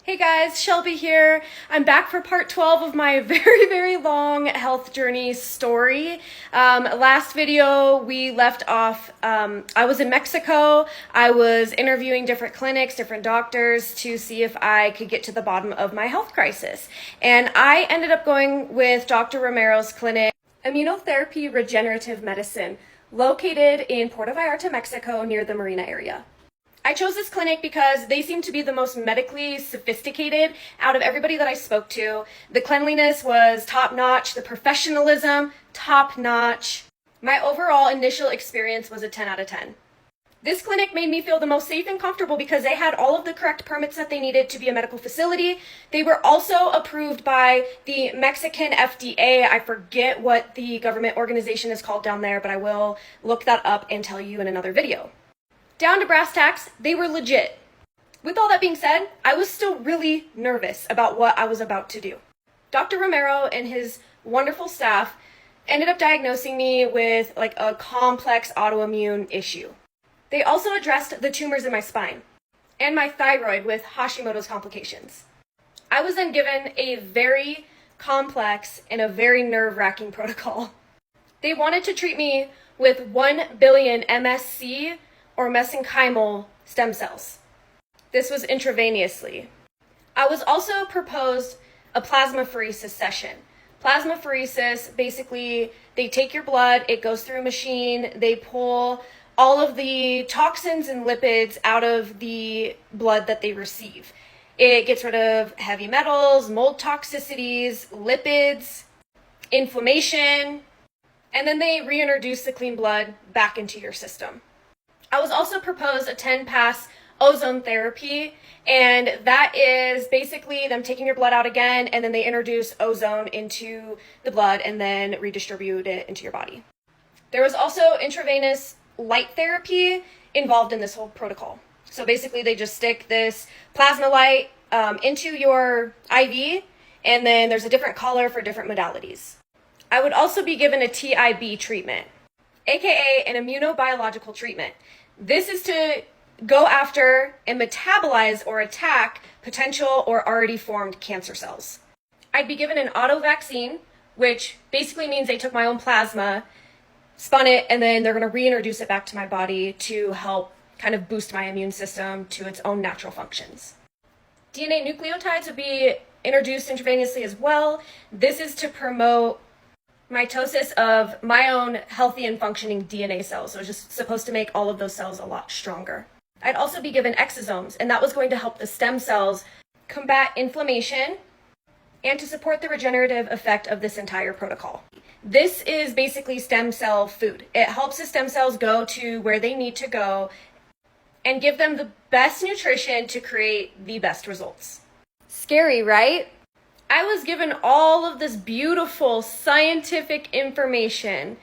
Hey guys, Shelby here. I'm back for part 12 of my very long health journey story. Last video we left off, I was in Mexico. I was interviewing different clinics, different doctors to see if I could get to the bottom of my health crisis. And I ended up going with Dr. Romero's clinic, Immunotherapy Regenerative Medicine, located in Puerto Vallarta, Mexico, near the Marina area. I chose this clinic because they seemed to be the most medically sophisticated out of everybody that I spoke to. The cleanliness was top-notch, the professionalism, top-notch. My overall initial experience was a 10 out of 10. This clinic made me feel the most safe and comfortable because they had all of the correct permits that they needed to be a medical facility. They were also approved by the Mexican FDA. I forget what the government organization is called down there, but I will look that up and tell you in another video. Down to brass tacks, they were legit. With all that being said, I was still really nervous about what I was about to do. Dr. Romero and his wonderful staff ended up diagnosing me with a complex autoimmune issue. They also addressed the tumors in my spine and my thyroid with Hashimoto's complications. I was then given a very complex and a very nerve-wracking protocol. They wanted to treat me with 1 billion MSC or mesenchymal stem cells. This was intravenously. I was also proposed a plasmapheresis session. Plasmapheresis, basically, they take your blood, it goes through a machine, they pull all of the toxins and lipids out of the blood that they receive. It gets rid of heavy metals, mold toxicities, lipids, inflammation, and then they reintroduce the clean blood back into your system. I was also proposed a 10-pass ozone therapy, and that is basically them taking your blood out again, and then they introduce ozone into the blood and then redistribute it into your body. There was also intravenous light therapy involved in this whole protocol. So basically they just stick this plasma light into your IV, and then there's a different color for different modalities. I would also be given a TIB treatment, aka an immunobiological treatment. This is to go after and metabolize or attack potential or already formed cancer cells. I'd be given an auto vaccine, which basically means they took my own plasma, spun it, and then they're going to reintroduce it back to my body to help kind of boost my immune system to its own natural functions. DNA nucleotides would be introduced intravenously as well. This is to promote mitosis of my own healthy and functioning DNA cells. So it's just supposed to make all of those cells a lot stronger. I'd also be given exosomes, and that was going to help the stem cells combat inflammation and to support the regenerative effect of this entire protocol. This is basically stem cell food. It helps the stem cells go to where they need to go and give them the best nutrition to create the best results. Scary, right? I was given all of this beautiful scientific information,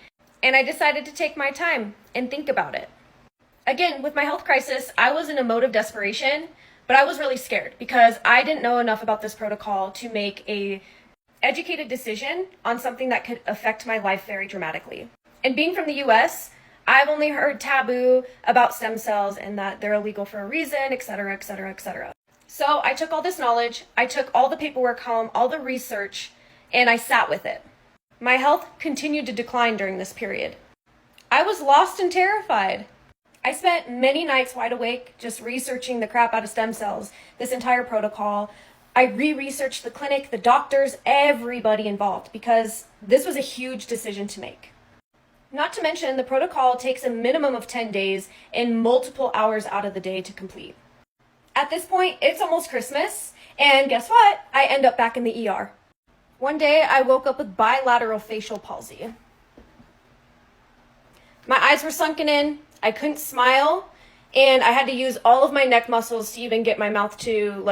and I decided to take my time and think about it. Again, with my health crisis, I was in a mode of desperation, but I was really scared because I didn't know enough about this protocol to make an educated decision on something that could affect my life very dramatically. And being from the US, I've only heard taboo about stem cells and that they're illegal for a reason, etc., etc., etc. So I took all this knowledge, I took all the paperwork home, all the research, and I sat with it. My health continued to decline during this period. I was lost and terrified. I spent many nights wide awake just researching the crap out of stem cells, this entire protocol. I re-researched the clinic, the doctors, everybody involved, because this was a huge decision to make. Not to mention, the protocol takes a minimum of 10 days and multiple hours out of the day to complete. At this point, it's almost Christmas, and guess what? I end up back in the ER. One day, I woke up with bilateral facial palsy. My eyes were sunken in, I couldn't smile, and I had to use all of my neck muscles to even get my mouth to,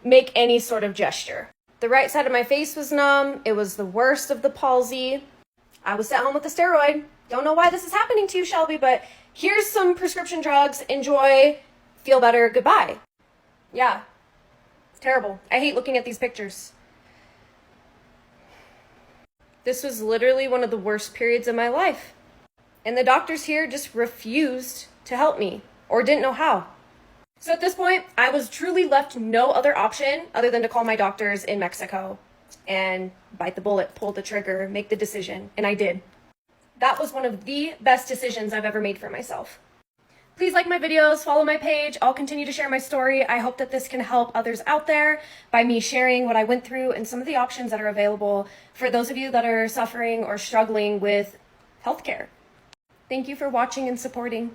make any sort of gesture. The right side of my face was numb, it was the worst of the palsy. I was sent home with a steroid. Don't know why this is happening to you, Shelby, but here's some prescription drugs, enjoy, feel better, goodbye. Yeah, terrible. I hate looking at these pictures. This was literally one of the worst periods of my life. And the doctors here just refused to help me or didn't know how. So at this point, I was truly left no other option other than to call my doctors in Mexico and bite the bullet, pull the trigger, make the decision, and I did. That was one of the best decisions I've ever made for myself. Please like my videos, follow my page. I'll continue to share my story. I hope that this can help others out there by me sharing what I went through and some of the options that are available for those of you that are suffering or struggling with healthcare. Thank you for watching and supporting.